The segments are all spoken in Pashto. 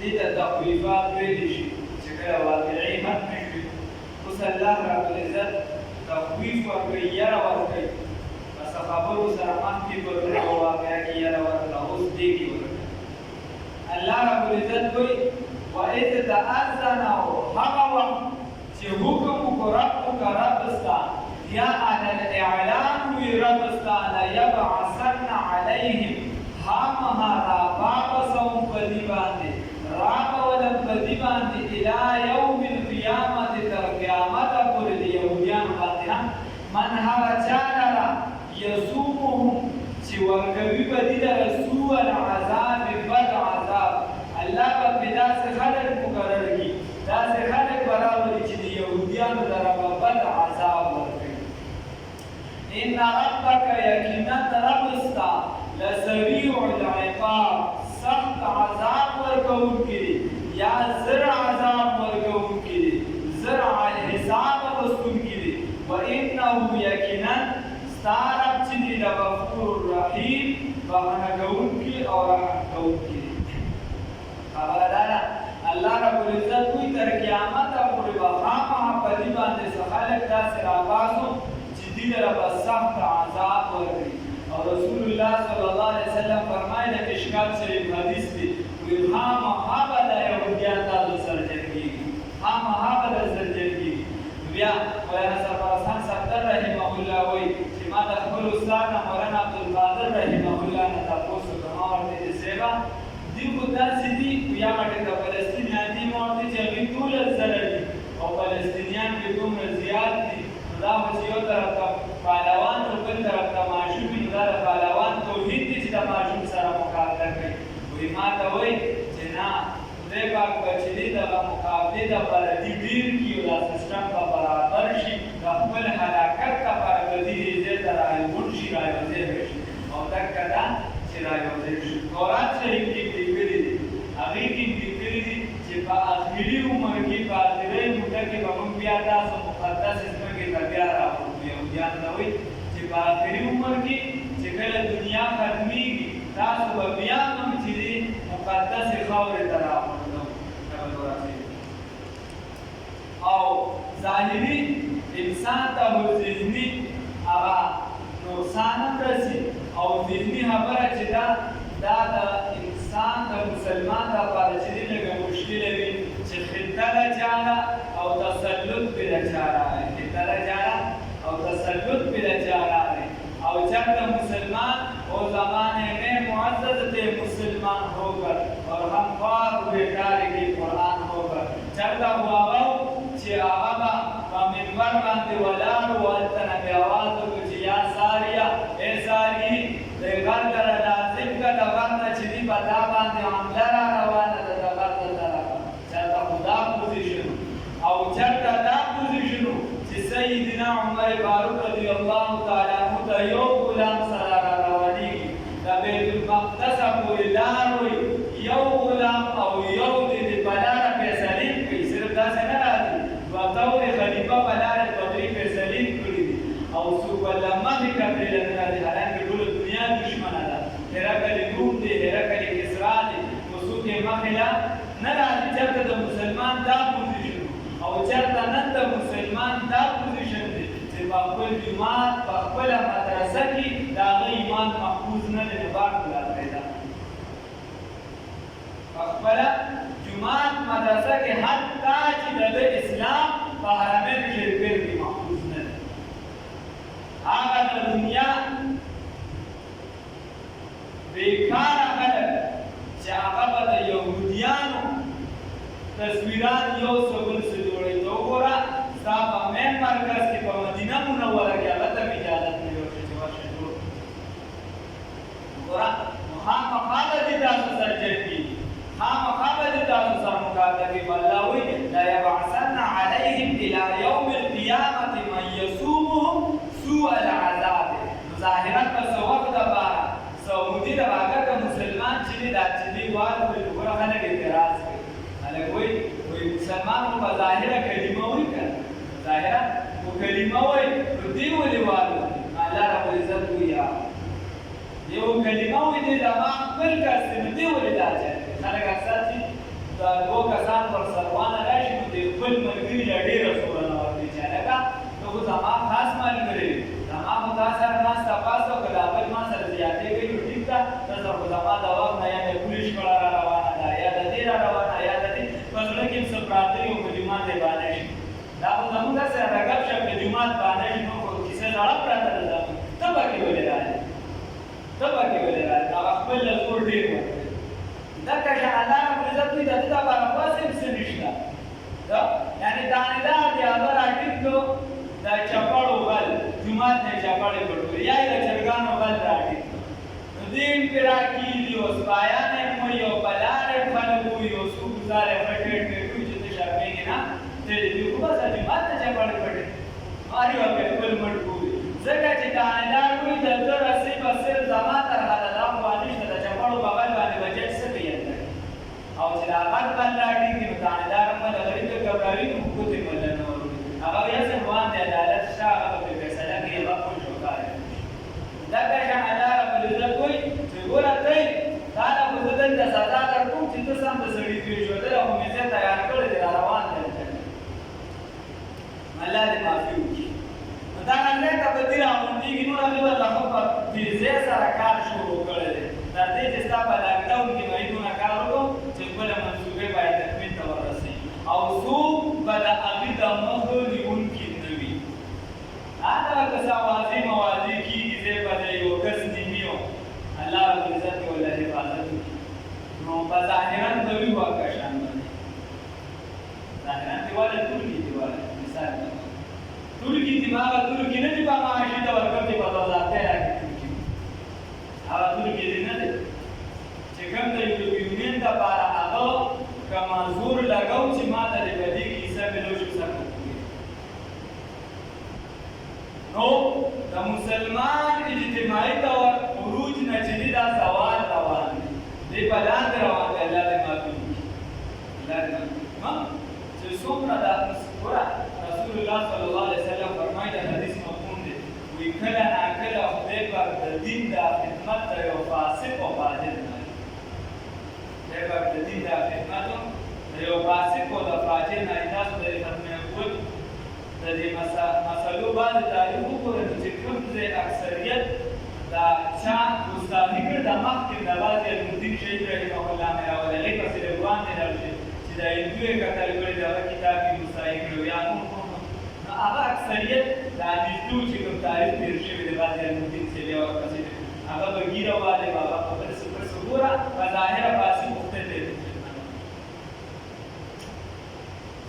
دې ته تخویفات ویلی شي چې کله واقعي ختمې شوي. اوس الله رب العزت تخویف ورکوي، یره ورکوي. پس خبرو سره مخکې په دغه واقعه کې یره ورکړه، اوس دې کې ورکړه. الله رب العزت وایي وَإِذْ تَأَذَّنَ هغه وخت چې حکم وکړو ربک رب ستا یا اعلان وي رب ستا لیبعثن علیهم خامخا راپاپسوم په دې باندې راپولم په دې باندې الی یوم القیامت تر قیامته پورې د یهودیانو باندې من هغه چا لره یسومهم چې ورکوي په دې لره سوء العذاب بد عذاب. الله به پرې داسې خلک مقرر کړي، داسې خلک به راولي چې د یهودیانو لره به بد عذاب ورکوي. ان ربک یقینا رب ستا لسریع العقاب سخت عذاب ورکوونکی دی یا زر عذاب ورکوونکی دی، زر الحساب اخیستونکی دی. وانه یقینا ستا رب چې دی لغفور رحیم بخښنه کوونکی او رحم کوونکی دی. خبره دا ده الله رب العزت وایي تر قیامته پورې به خامخا په دې باندې څه خلک داسې راپاڅو چې دوی لره به سخت عذاب ورکړي. او رسول الله صلی الله علیه وسلم فرمایي د مشکات شریف حدیث دی وایي خامخا به د یهودیان تاسو سره جنګ کېږي، خامخا به درسره جنګ کېږي. بیا مولانا سرفراز صفدر رحمه الله وایي چې ما د خپل استاد نه مولانا عبدالقادر رحمه الله نه تپوس وکړ، ما ورته چې صاحبه دوی خو داسې دي یا مټې د فلسطینیان دي، ما ورته چې هغوی ټول زره دي او فلسطینیان کې دومره زیات دي. نو دا خو چې یو طرف ته پهلوان او بل طرف ته ماشوم وي، نو دا د پهلوان توحید دی چې د ماشوم سره مقابله کوي. وایي ما ته وایي چې نه خدای پاک به چې دې دغه مقابلې دپاره دې ډېر کړي او دا سیسټم به برابر شي، د خپل هلاکت دپاره به دې دې ځای ته راغونډ شي، رایوځای به شي. او دقه ده چې رایوځای شي. قرآن شریف کې لیکلي دي، هغې کې لیکلي دي چې په اخري عمر کې په اخري موده کې به موږ بیا تاسو مقدسې ځمکې ته بیا راغونډو. یهودیان ته وایي چې په اخري عمر کې چې کله دنیا ختمېږي تاسو به بیا هم چې دي مقدسې خاورې ته راغونډو. او ظاهري انسان ته و ذهني هغه نقصان هم رسي او ذهني خبره چې دا د انسان د مسلمان لپاره چې دی لږه مشکله وي چې خطه له چاره او تسلط پرې له چاره راغی، خطه له چاره او تسلط پرې له چاره راغی. او چرته مسلمان وہ زمانے میں معزز تھے مسلمان ہو کر اور ہموار ہوئے کاری کی قرآن ہو کر. چرته هو هغه چې هغه به په منبر باندې ولاړ و، هلته نه بې اواز وکړو چې یا ساریه ای ساري د غر کره لازم که د غر نه چې دي په تا باندې حمله را روانه ده د غر د طرفه. چرته خو دا پوزیشن او چرته دا پوزیشن چې سیدنا عمر فاروق رضی الله تعالی عنه ته یو غلام سره را روانېږي، د بیت المقدس پورې لار وي، یو غلام او یو د په لاره فیصلې کوي. صرف داسې نه راځي، دوه تورې خلیفه په لاره دوه درې فیصلې کړي دي او څوک ورله مخې کتلې نه راځي، حالانکې ټوله دنیا دشمنه ده. هرکل روم دی، هرکل کسرا دی، خو څوک یې مخې له نه راځي. چېرته د مسلمان دا پوزیشن او چېرته نن د مسلمان دا پوزیشن دی چې په خپل جومات په خپله مدرسه کې د هغه ایمان محفوظ نه دی، نو باک ولار پیدا په خپله جومات مدرسه کې حتی چې د اسلام په حرمین شریفین کې محفوظ نه دی. هغه د دنیا بیکاره خلک چې هغه به د یهودیانو تصویران یو څه بل څه جوړوي. ته وګوره ستا په مین مرکز کې په مدینه منوره کې هغه ته مې اجازت نه ورکړي چې ورشه جوړ کړي. وګوره نو خامخا به دې تاسو سره جنګ کېږي، خامخا به دې تاسو سره مقابله کوي. الله وایي لیبعثن علیهم الی یوم القیامة من یسومهم سوء العذاب. نو ظاهرا په څه وخت دپاره سعودي دپاره که مسلمان چې دی دا چې دی والوي، وګوره خلک اعتراض کوي. خلک وایي مسلمان خو په ظاهره کلمه وایي که نه، ظاهره خو کلمه وایي، نو دی ولې والوي؟ الله رب العزت وایي دی خو کلمه وایي، دی زما خپل کس دی، نو دی ولې دا چل کوي؟ خلک اکثر چې دا دوه کسان پر سروانه راشي نو د خپل ملګري له ډېره زوره نه ورکړي چې هلکه ته خو زما خاص ملګری زما خو تا سره ناسته پاسته او که دا بل ما سره زیاتې کوي نو ټیک ده ته سره خو زما د وخت نه یا د پولې شخړه را روانه ده یا د دې را روانه یا د دې په زړه کې څه پراته وي او په جومات یې باندې شي دا خو زموږ داسې د ګپ شپ د جومات باندې شي نو خو کیسه زړه پراته ده زموږ ته پکې ولې راځې ته پکې ولې راځې هغه خپل له زور ډېر ورکوي دکه چې الله رب العزت وایي د ده دپاره خاص هم څه نشته یعنې دانېدار د هغه راټیټ کړو د چپړو غل جومات نه چپړې پټوي یا یې د چرګانو غل راټیټ کړو نو دین پرې راکېږي اوس پایان یې موي او په لار یې خلک وي او څوک ګزار یې پټېټ کوي چې ته شرمېږې نه ته دې خو بس جومات نه چپړې پټې ماري وکړې خپل مټ ګوري ځکه چې دانېدار وایي د ده رسۍ به صرف زما تر حده دا خو نشته د چپړو بغل باندې بچت څه کوي او چې دا غټ بل راټیږي نو دانېدار هم د غریب د ګبراوي نو حکوت یې بل نه وروړي هغه بیا څه روان دی عدالت شته هغه به فیصله کوي هغه خپل شوکار دغه شان الله رب العزت وایي چې ګوره تی تا له خو زه دلته سزا درکوم چې ته سم د سړي پرېښودلی او مې ځای تیار کړی دی را روان دی الله دې معافي وکړي نو دغه ځای ته به دې راغونډېږي نور هغې به له خو په تېزۍ سره کار شروع کړی دی تر دې چې ستا په لاکډاون کې به دونه کار وکړو چې خپله منصوبې باید تکمیل ته ورسوي او څوک به د هغې د مخه نیونکي نه وي هغه که څه اوازې موازې کېږي ځای به د یو کس نیمي و الله رب العزت یې ولله حفاظت وکړي نو په ظاهرا به وي واقع شان باندې ظاهرا دیواله ترکي دیواله مثال ترکي دي هغه ترکي نه دي په معاشي ته ورکړ دي په ذاتۍ راکړي ترکي هغه ترکي دي نه دی چې کوم د یونین دپاره هغه که منظور لګو چې ما ته د بدې کیسه مې لوشو سره نو د مسلمان اجتماعي طور عروج نه چې دي دا زوال روان دی دی په لاندې روان دی الله دې معافي وکړي الله دې معافي وکړي چې څومره دا ګوره رسول الله صلی الله علیه وسلم فرمایي د حدیث مفهوم دی وایي کله ناکله خدای پاک د دین د خدمت ته یو فاسق او فاجر نه خدای پاک د دین د خدمت د یو فاسق او د فاجر نه تاسو د ختمې کول د دې مسلو باندې تعریف وکړئ چې کوم ځای اکثریت دا چا ګستاخي کړې د مخکې د بعضې المدین شهید رحمه الله مې راولي هغې پسې د قرآن دی راشي چې د هندو یې کتل کړي د هغه کتاب یې ګستاخي کړی یا نور نو هغه اکثریت د حدیثو چې کوم تعریف تېر شوی د بعضې المدین چې بیا ورپسې هغه به ګیره والې به هغه خبرې څه ګوره په ظاهره فاسق مختلف دی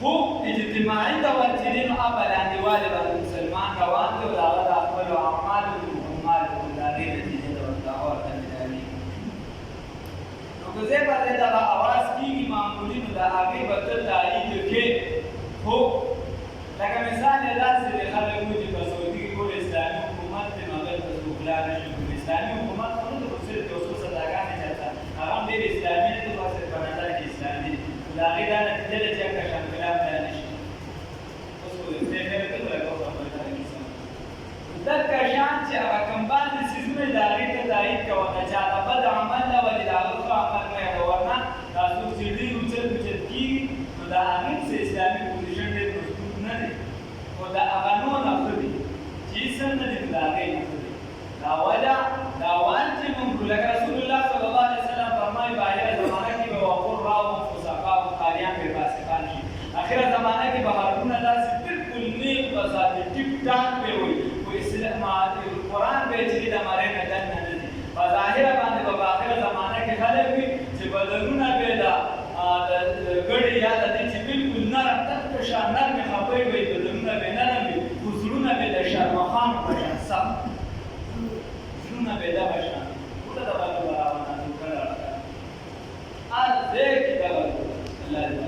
خو اجتماعي ډول چې دی نو هغه لاندې والې باندې مسلمان روان دی او د هغه د خپلو اعمالو د مهماتو د هغې نتیجې ته ورته هغه ورته ملایېږي نو که ځای په ځای دغه اواز کېږي معمولي نو د هغې به ته تایید کې خو لکه مثال یې داسې دی خلک وایي چې په سعودي کې ټول اسلامي حکومت دی نو هغلته څوک لا نه شي اسلامي حکومت خو نه دی خو صرف یو څو سزاګانې چلته هغه هم ډېر اسلامي نه دي خو صرف په نظر کې اسلامي دي د هغې دا نتیجه ده چې هغه شان خلاف دا نه شي اوس خو د خدای خیر کوي لکه اوس خبرې ته کیسه دغه شان چې هغه کوم باندې څیزونه د هغې ته تایید کوه که چا د بد عمل نه ولې د هغه ښه عمل نه یې ورنه دا څوک چې ډېر اوچت اوچت کېږي نو د هغې څه اسلامي پوزیشن ډېر مضبوط نه دی خو د هغه نور نه ښه دي چې اسم نه دي نو د هغې نه ښه دي دا وجه دا وان چې موږ لکه رسول الله صلی الله علیه وسلم فرمایي په اخره زمانه کې به وقور راو فسقا او قاریان به فاسقان شي اخره زمانه کې به هارونه داسې بالکل نیک بساطې ټیپ ټاک به وي خو قرآن به چې د مرۍ نه ډک نه دي په ظاهره باندې به په اخره زمانه کې خلک وي چې بدنونه به د ګړې یا د دې چې بالکل نرم تک شان نرمې خبرې وي بدنونه به نرم وي خو زړونه به د شرمخانو په شان سخت زړونه به دغه شان ټوله دغه لوبه روانه دي کله هر ځای کې دغه لوبه الله دې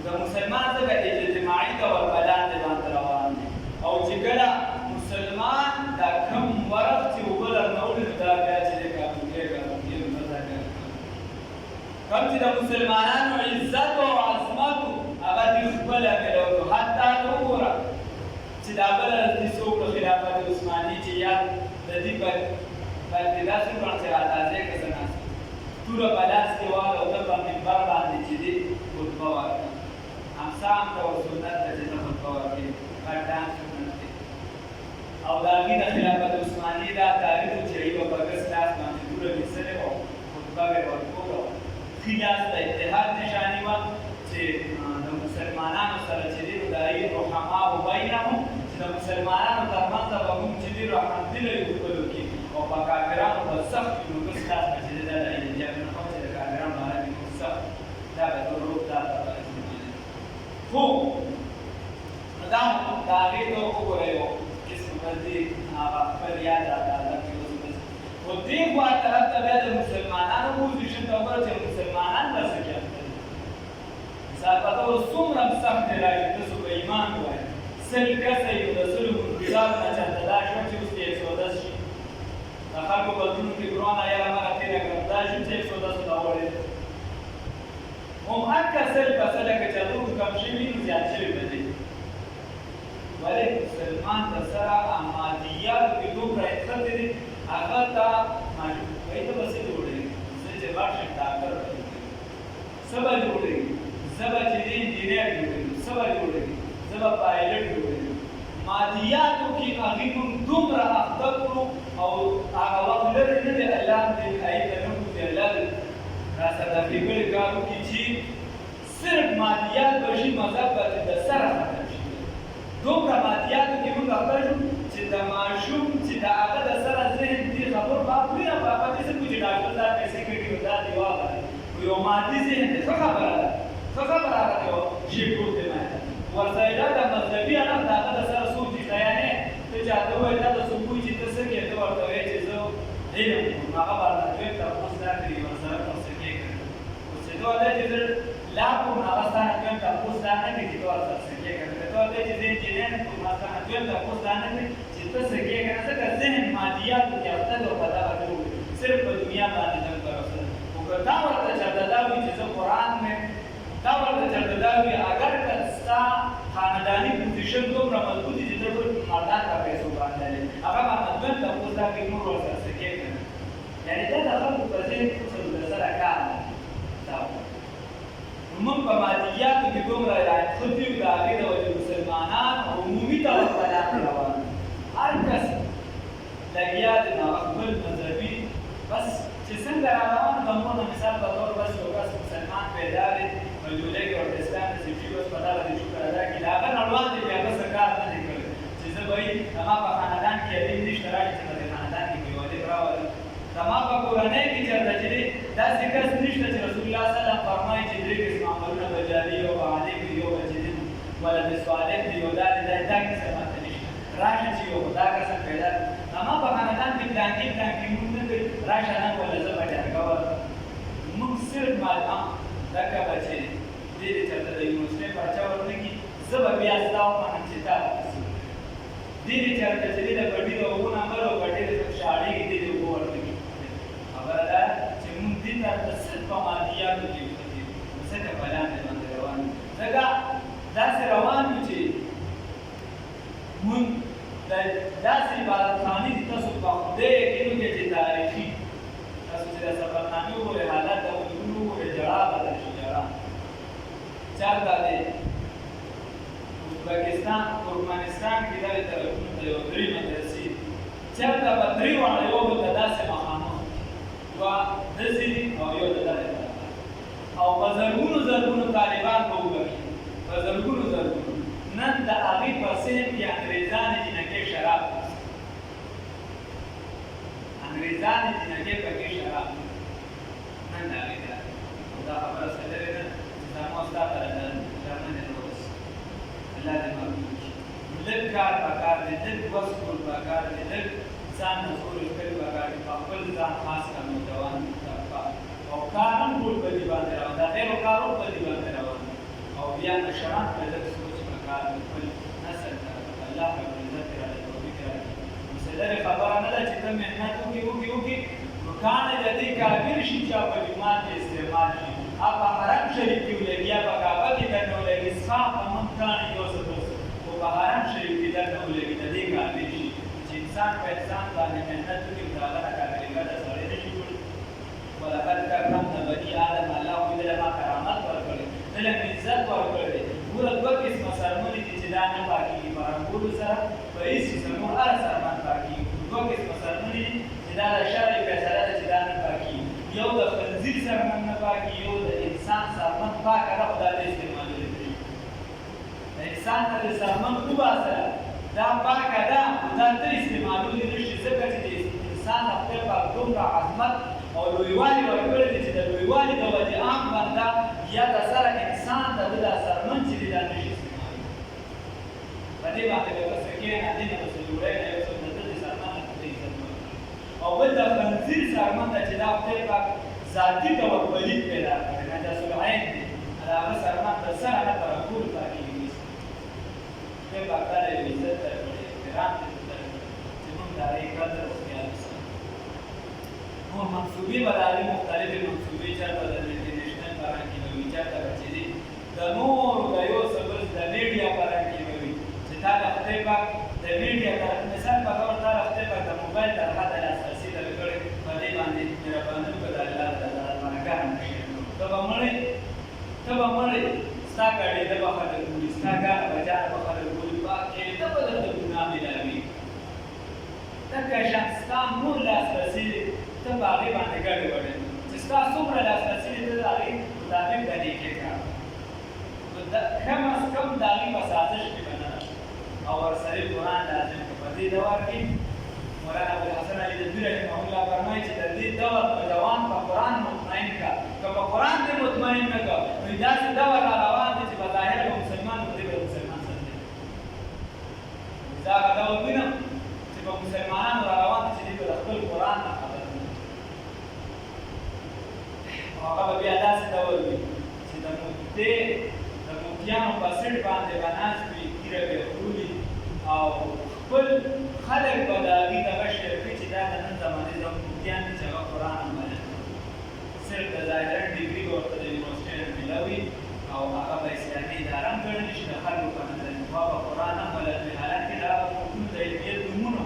د مسلمان څخه اجتماعي ډول په لاندې باندې روان دی او چې کله مسلمان دا کم ورق چې اوبه درنوړي نو دا بیا چې دی کاپوکې کوم چې د مسلمانانو عزت او عظمت هغه دې خپله کړی حتی ته وګوره چې دا بله دې څوک خلافت عثماني چې یاد د دې په داسې وکړه چې را تازه کسه ناست توره په لاس کې واله او ته په منبر باندې چې دی خطبه ورکړي همسا هم ته سنت ته چې ته خطبه ورکړي ګډان سنت دی او د هغې د خلافت عثمانیې دا تاریخ و چې هغې به په ګس لاس باندې توره ویستلې وه او خطبه به یې ورکوله ښي لاس د اتحاد نشاني وه چې د مسلمانانو سره چې دی نو د هغې رحماء بینهم چې د مسلمانانو ترمنځ به موږ چې دی رحمدله یو خپلو کې او په کافرانو به سخت وي نو ګس لاس به چې دی دا د ایجابي نه چې د کافرانو باندې موږ سخت دا به ته روب دا ته خو دا د هغې ته وګورئ دی هغه خپل یاد راته خو دې خوا طرف ته بیا د مسلمانانو پوزیشن ته وګوره چې مسلمانان به څه کوي مثال په توګه څومره سخت دی راشي تاسو به ایمان ووایئ سل کسه یو د سلو منتظار نه چاته دا شوه چې اوس یې 110 شي د خلکو بدلون کې قرآن یاره مغه تېره کړه دا شو چې 110 ته وړی هم هکه سل په سله که چلو کم شوي نو زیات شوي به دی ولې مسلمان د سره امادیاتو کې دومره احتیاط دی هغه ته معلوم وایي ته به څه جوړوي زه چې لاړ شم ډاکټر به جوړوي څه به جوړوي زه به چې دی انجینر جوړوي څه به جوړوي زه به پایلټ جوړوي مادیاتو کې هغې موږ دومره اخته کړو او هغه وخت لرې نه دی الله دې هغې ته نه کړو چې الله دې راسره دا ښېګړې کار وکړي چې صرف مادیات به شي مذهب به د سره ختم شي دومره مادیاتو کې موږ اخته شو چې د ماشوم چې د هغه د سره ذهن دې خبر باپ وي نه بابا دې څه کوي چې ډاکټر دا پیسې ګټي او دا دې واخلي یو مادي ذهن دی ښه خبره ده ښه خبره هغه دی شي پروت دی ورسره د مذهبي اړخ د هغه د سره څوک چې بیانې ته چې هغه وایي دا د څوک وایي چې ته څه کوې ته ورته وایې چې زه علم کوم هغه باندې دوی تپوس دا کوي ورسره کوم څه کوي اوس چې ته وایې چې زه لا کوم هغه ستا نه دویم تپوس دا نه کوي چې ته ورسره څه کوې که ته وایې چې زه انجینر کوم هغه ستا نه دویم تپوس دا نه کوي چې ته څه کوې که نه ځکه ذهن مادیاتو کې اخته دی او په دغه ډول صرف په دنیا باندې ځان پرسته خو که تا ورته چېرته دا وایي چې زه قرآن مې دا ورته چېرته دا وایي اگر که ستا خانداني پوزیشن دومره مضبوط دي چې ته ټول مردان په پیسو باندې لرې هغه باندې دویم تپوس دا کوي نور ورسره څه کوې که نه یعنې دا د خلکو په ذهن کې سره کار دی دا موږ په مادیاتو کې دومره راښتي یو د هغې د وجې مسلمانان عمومي طور بلان روان هر کس لګیا دی نو خپل مذهبي بس چې څنګه را روان بمونه مثال په طور بس یو کس مسلمان پیدا دی په جولۍ کې ورته اسلام نصیب شي بس په دغه د شکر ادا کړي د هغه نه لوړ دی بیا بس کار نه دی کړی چې زه به وایي زما په خاندان کې علم نشته راشي چې په دې خاندان کې مې والد راولي زما په کورنۍ کې چېرته چې دی داسې کس نشته چې رسول الله صلی الله علیه وسلم فرمایي چې درې قسم عملونه به جاري او عالم وي یو به چې دی ولد صالح دی یو دا دی دا کیسه ماته نشته راشه چې یو دا کسه پیدا زما په خاندان کې پلانکې مونږ نه کوي راشه نن ولا زه به جرګه ورکړم موږ صرف معلوم دغه بچی دې چېرته د یونیورسټۍ پرچه ورنکړي زه به بیا ستا ومنم چې تا دې چېرته چې د ګډي د اوبو نمبر او ګډي د شاړېږي دې د اوبو ورنکړي خبره ده چې مونږ دې ته صرف په مادیاتو کې وکړي ځکه بلان دې باندې روان یو ځکه داسې روان یو چې مونږ داسې عبادتخانې دي تاسو په خدای یقین وکړئ چې تاریخي تاسو چې د سفرنامې وګورئ حالت د وجودونو وګورئ ژړا به درشي ژړا چېرته دی ازبکستان ترکمنستان کې دغې طرفونو ته یو درې مدرسې چېرته به درې واړه یو بل ته داسې مخامخ دوه داسې دي او یو د دغې طرفه او په زرګونو طالبان به وګورئ په زرګونو نن د هغې په صحن کې انګریزانې جنکۍ شراب انګریزانې جنکۍ پکې شراب نن د هغې ته او دا خبره څه لرې ده چې زما ستا سره شرمنې نه ورسي الله دې معلوم کړي لږ کار پکار دی لږ وس کول پکار دی لږ ځان نه زور کړي پکار دی په خپل ځان خاص کار نوجوان او کار هم ټول په دې باندې روان د غیرو کار هم په دې باندې روان او بیا مشران په لږ خپل نسل ته الله رب العزت راځي توفیق راکړي مسله خبره نه ده چې ته محنت وکړي نو کان دې کافر شي چې په ایمان کې استعمال شي هغه حرم شریف کې ولګیا په کعبه کې درنه ولګي اسحاق هم کان یو څه او په حرم شریف کې درنه ولګي دې کافر شي چې انسان په انسان باندې محنت وکړي دا هغه کافر ګټه سره نشي جوړ ولقد کرمنا بني آدم، الله خو دې ما کرامت ورکړی، دله عزت ورکړی. ګوره دوه قسمه څرمنې دي چې دا نه پاکېږي په رنګولو سره، په هېڅ څرمن هر څرمن پاکېږي. دوه قسمه څرمنې دي چې دا د شرع فیصله ده چې دا نه پاکېږي. یو د خنزیر څرمن نه پاکېږي، یو د انسان څرمن پاکه ده خو دا نه استعمالولی کړي. د انسان نه د څرمن وباسه دا پاکه ده خو دا ته استعمالولی نه شي، ځکه چې د انسان د خدای پاک دومره عظمت او لویوالي ورکړی دی چې د لویوالي د وجې عام بنده یا د سره انسان د ده دا څرمن چې دی دا نه شي استعمالولی. په دې باندې به بس کښېنه، دې نه بس جوړی نه یو څوک د ده د څرمن نه خدای عزت ورکړي. او بل د خنزیر څرمن ده چې دا خدای پاک ذاتي طور پلید پیدا کړی، نجس العین دی، د هغه څرمن د سره نه تر ټولو پاکېږي. خدای پاک دا له یو عزت درکړی، احترام دې درکړی چې موږ د هغې قدر وکړو. منصوبې به د هغې مختلفې منصوبې چېرته د انټرنیشنل په رنګ کې به وي، چېرته به چې دي د نورو د یو څه بل د میډیا په رنګ کې به وي چې تا د خدای پاک د میډیا مثال په طور تا د خدای پاک د موبایل تر حده لاسرسي درکړی، په دې باندې مهرباني وکړه د الله د ملګان نشي. ته به مړې ستا ګډېده به خلک ګوري، ستا ګانه بچانه به خلک ګوري، پاکېده به درته ګناه ملاوي. دغه شان ستا نور لاسرسي دی، ته په هغې باندې ګډې وډې چې ستا څومره لاسرسي دی، ته د هغې مطابق د نیکۍ کار کم از کم د هغې په سازش کې به نه او ورسره قرآن لازم که په دې دور کې مولانا ابوالحسن علي ندوي رحمه الله فرمایي چې د دې دور نوجوان په قرآن مطمئن کړه، که په قرآن دې مطمئن نه کړه نو داسې دور را روان دی چې بظاهره به مسلمان په دې به مسلمان سره دی. دا هغه دور وینم چې په مسلمانانو را روان دي چې دوی به د خپل قرآن نه خبر نه وي. هغه به بیا داسې ډول وي چې د مفتیانو په سیټ باندې به ناست وي، ږیره به یې خولي او خپل خلک به د هغې دغه شی کوي چې دا د نن زمانې زموږ مفتیان دي چې هغه قرآن هم بلد نه وي، صرف د ظاهرا ډګري به ورته د یونیورسټۍ نه میلاوي او هغه به اسلامي اداره هم ګڼلی شي، د خلکو په نظر پخوا به قرآن هم بلد وي، حالانکې دا هغه کومونه د علمیت نومونه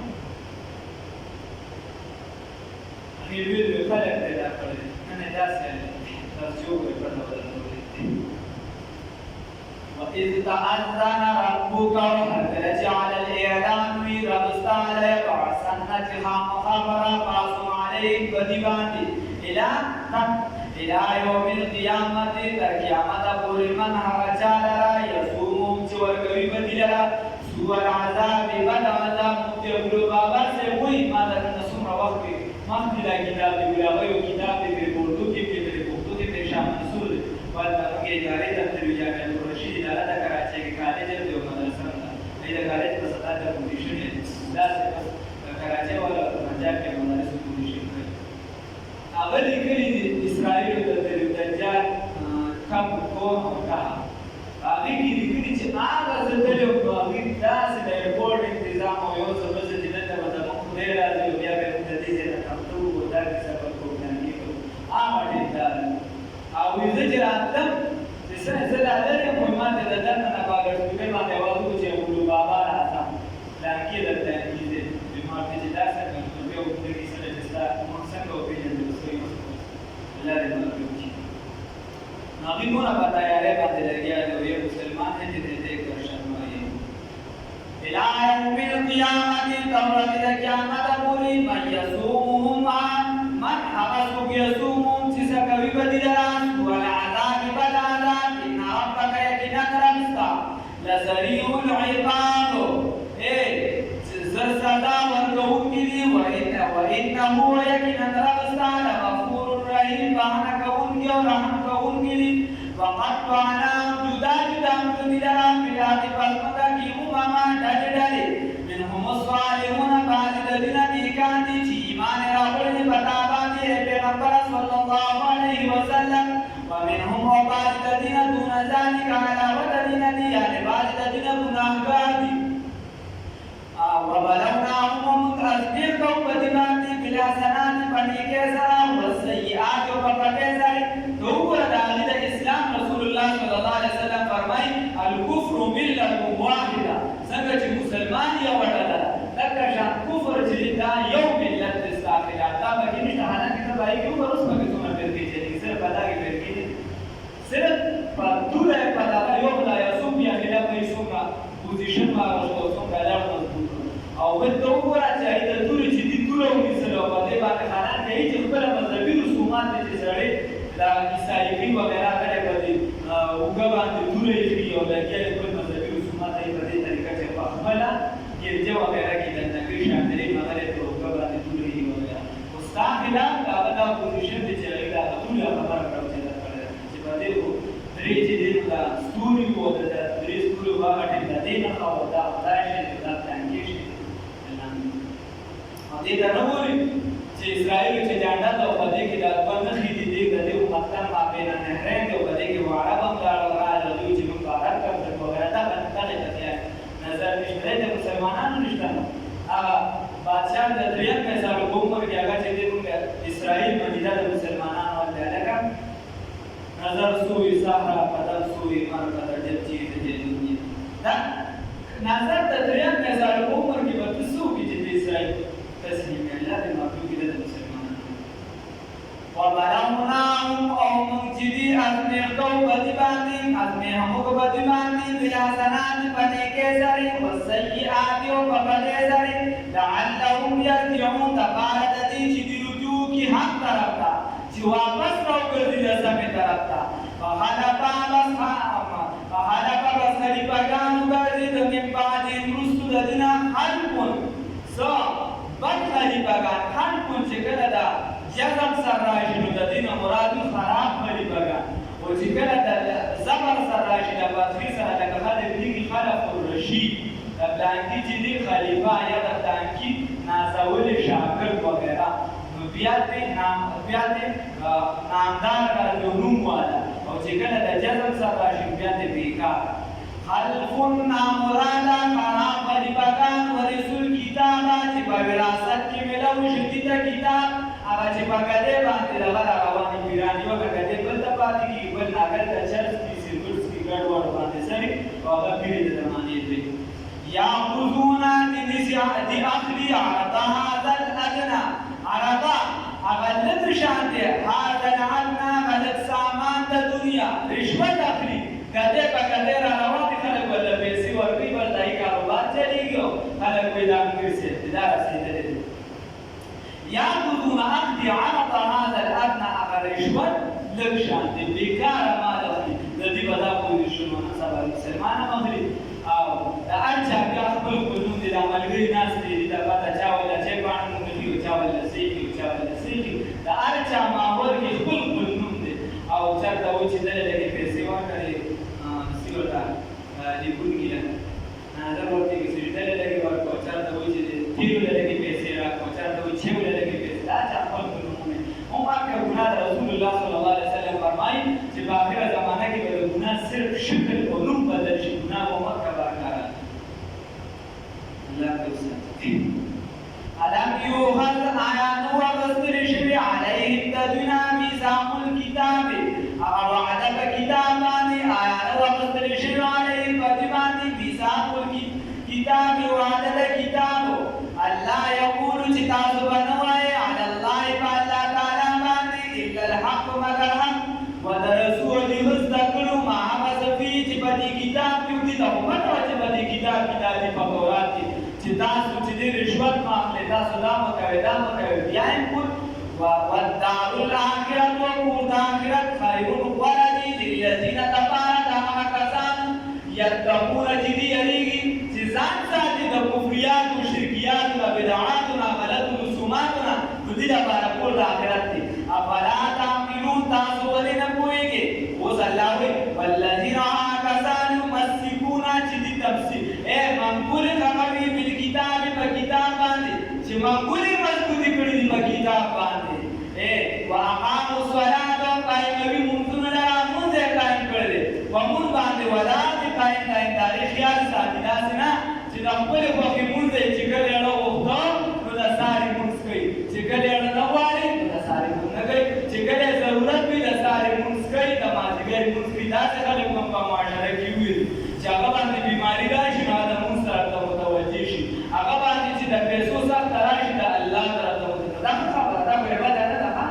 هغې لوی لوی خلک پیدا کړی دي. نن یې داسې توجیه وکړئ پرته بدلولی دي. وَإِذْ تَأَذَّنَ رَبُّكَ وَهَلْ جَعَلَ الْإِعْلَانُ رَبُسْتَ لَيَبْعَثَنَّ خَبَرَ بَعْثٌ عَلَيْهِمْ بَدِبَانِ إِلَى يَوْمِ الْقِيَامَةِ تر قیامت پورې من هغه چا لره یصومهم چې ورکوي به دې لره سوء العذاب بد عذاب. مفتي عبدالبابر صاحب وایي ما درنه څومره وخت کې مخکې دا کتاب دی ویل هغه یو کتاب دی پرې اردو کې پرې پښتو کې پرې شاه منصور دی باید د هغې ادارې دفتر وي جامع الرشید اداره ده کراچۍ کې کالج دی او مدرسه ده د کالج په سطح ته پوزیشن یې داسې کراچۍ والا پنجاب کې مدرسه پوزیشن کوي. هغه لیکلي دي اسرائیلو ته د دجال کم کور او کهف هغې کې لیکلي چې هغه زه تللی وم نو هغې داسې د ایرپورټ انتظام او یو څه بل څه چې دلته به زموږ خدای راځي او بیا به یې د دې ځای نه کمته وو دا کیسه به پروګرامي کوو هغه ډېر دا او زه چې راتلم چې زه لا لرې یم وایي ما ته د دننه نه په لاډسپیکر باندې اواز وکړو چې عبدالبابا راځم لانکې درته کېږدې وایي ما ورته چې داسې کړم نو بیا ورته کیسه ده چې ستا موږ څنګه وپېژندل څه یې الله دې مدد وکړي. هغې دونه په تیارۍ باندې لګیا دی او یو مسلمان دی چې دې کر شرمایي إلى يوم القيامة تورد قیامت پوری من یصومهم من هغه څوک یصومهم چې څه کوي به دې لره سوء العذاب بد عذاب إن ربک یقینا رب ستا لسریع العقاب زر سزا ورکوونکی دی وإنه یقینا رب ستا لغفور رحیم بخښنه کوونکی او رحم کوونکی دی. وقطعنا جدا جدا کړو دې لره فی الارض په ځمکه کې امما ډلې ډلې منهم الصالحون بعض د دې نه نیکان دي چې ایمان یې راوړی دی په تا باندې پیغمبر صلی الله علیه وسلم ومنهم بعض د دې نه دون ذلک علاوه د دې نه دي یعنې بعض د دې نه ګناهګار دي. وبلوناهم تصدیق کوو په دې باندې بالحسنات په نیکۍ سره والسیئات او په بدۍ سره. نو وګوره د هغې د اسلام رسول الله صلی الله علیه وسلم فرمایي الکفر ملة واحده څنګه چې مسلمان یوه ډله ده دغه شان کفر چې دا یو ملت دی ستا خلاف دا پکې نشته حالانکې ته به هغې کې وګوره اوس پکې څومره درې چې دی نو دا ستوري وو د درې ستورو هغه ټیم د دې نښه وه دا خدای شي دا تنګې شي او دې ته نه ګوري چې اسرائیلو چې جانډه ده او په دې کې د دوه نښې دي دې د دې مطلب مابین النهرین دی او په دې کې واړه هم لاړل راغله دوی چې موږ بارک کړل وغیره دغه ته نظر نشته د مسلمانانو نشته هغه بادشاہ د دریم مثال په عمر کې هغه چې موږ اسرائیل مدینه د مسلمانانو ولې لکه نظر سوی صحرا بدل سوی مر بدل جب چیز دې دنیا دا نظر د دریم مثال په عمر کې به تاسو کې چې اسرائیل تسلیم الله د مخلوق د مسلمانانو وبلغناهم او منجدي ازمه کو بدباني ازمه هم کو بدباني بالحسنات بنيكه سري والسيئات وبدسري لعلهم يرجعون تبارك دي چې رجوع کی حق طرف تا چې واپس راوګرځي د سمې طرف تا فحلف بسري پاګانو ګرځي د من بعد رسل دنا حلقون سو بد خلیفګان حلقون چې کله دا جذب سره راشي نو د دې نه مراد خراب خلیفګان او چې کله د زبر سره راشي د باطل سره لکه خلک دیږي خلف الرشید د بلانکی چې دی خلیفہ یا د بلانکی نازول شاګرد وغیرہ نو بیا دې نامدار نوم والا او چې کله د جذب سره راشي بیا دې بیکار خلف نامرادا خراب خلیفګان ورسول کتابه چې په وراثت کې ملو شدید کتاب هغه چې په کده باندې دغه رواني پیرانی او کده بل ته پاتې کی بل ناګر د چرس کی سیګورس کی ګډ ور باندې سری او هغه پیری د زمانه دی یا خذونا دی اخلی عرضا هذا الادنى عرضا هغه لږ شان دی هذا الادنى غلط سامان د دنیا رشوت اخلي کده په کده رواني خلک ولا پیسې ورکړي بل دای کاروبار چلیږي خلک پیدا کوي چې دا رسیدلې یا بدون اخذ عرض هذا الادنى اگر رشوت لږ شان دی بیکار مال اخلي د دې بدا کوي شنو سبا مسلمانه مخلي او د ارچا بیا خپل قانون دی د عملګری ناس دی د پتا چا ولا چې باندې موږ دی چا ولا سیکی چا ولا سیکی د ارچا ماحول کې خپل قانون دی او چرته و چې دلته پیسې ورکړي سیوتا لیکون کیه دا ورته کې چې دلته ورکو چرته و چې تیرو دلته پیسې راکو چرته و چې ولته پیسې دا چا خپل قانون دی او هغه ګناه رسول الله صلی الله علیه وسلم فرمایي چې په اخر زمانه کې به ګناه صرف شکل او نوم بدل شي ګناه او مکبر کار الله توسط علم یوحل آیات و غسر شبی علیهم تدوینا میثاق الكتاب وعد بکتابانی آیات و غسر شبی علیهم تدوینا میثاق الكتاب وعد الكتاب اللہ یقول چتاز بنوائے علی اللہ فاللہ تعالی باندی الا الحق مگر حق ودرسول دی مستقلو محمد فی چپتی کتاب کیوں دی تحمد و چپتی کتاب دی پاکورات دی چې تاسو چې د رشوت ماخلې تاسو دا مکوئ بیا یې کول والدار الاخرة وکور د آخرت خیر غوره دي للذین دپاره د هغه کسانو یتقون چې دوی یریږي چې ځان ساتي د کفریاتو شرکیاتو د بدعاتو نه غلطو رسوماتو نه نو دې دپاره کور د آخرت دی افلا تعقلون تاسو ولې نه پوهېږئ اوس الله وایي والذین هغه کسان یمسکون چې دي تفسیر منقول خبرې بالکتاب په کتاب باندې چې منقولې مضبوطې کړي دي په کتاب باندې واقاموا الصلاة قائموي مونځونه لره مونځ یې قایم کړی دی په مونځ باندې ولاړ دي قایم تاریخ خیال ساتي داسې نه چې د خپلې خوښې مونځ یې چې کله اړه غوښته نو د ساري مونځ کوي چې کله اړه نه غواړي نو د ساري مونځ نه کوي چې کله ضرورت وي د ساري مونځ کوي د مازدیګر مونځ کوي داسې خلک هم په معاشره کې وي چې هغه باندې بیماري راشي نو هغه مونځ سره ته متوجه شي هغه باندې چې د پیسو سخت راشي د الله سره ته متوجه دا خبره دا عبادت نه ده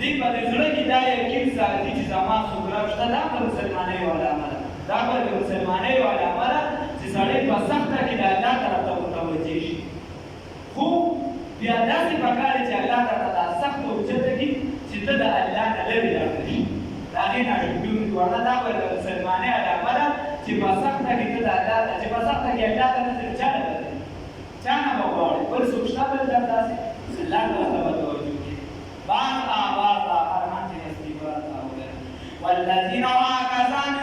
دې په زړه کې دا یقین ساتي چې زما سوګرا شته دا په مسلمانۍ ولا عمل دا په مسلمانۍ ولا عمل چې سړی په سخته کې د الله سره ته متوجه شي خو بیا داسې پکار چې الله تعالی دا سخت او چته کې چې ته د الله نه لري راځي دا نه شګون ورته دا په مسلمانۍ ولا عمل چې په سخته کې ته د الله چې په سخته کې الله تعالی ته چاله چانه وګورې پر سوچنا بل داسې الله تعالی توجه کې بعض آواز آخر من چې نسبی برات والذین وعکسان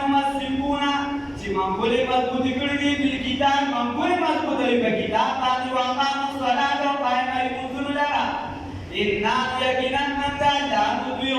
ان یقینا من لا نطيع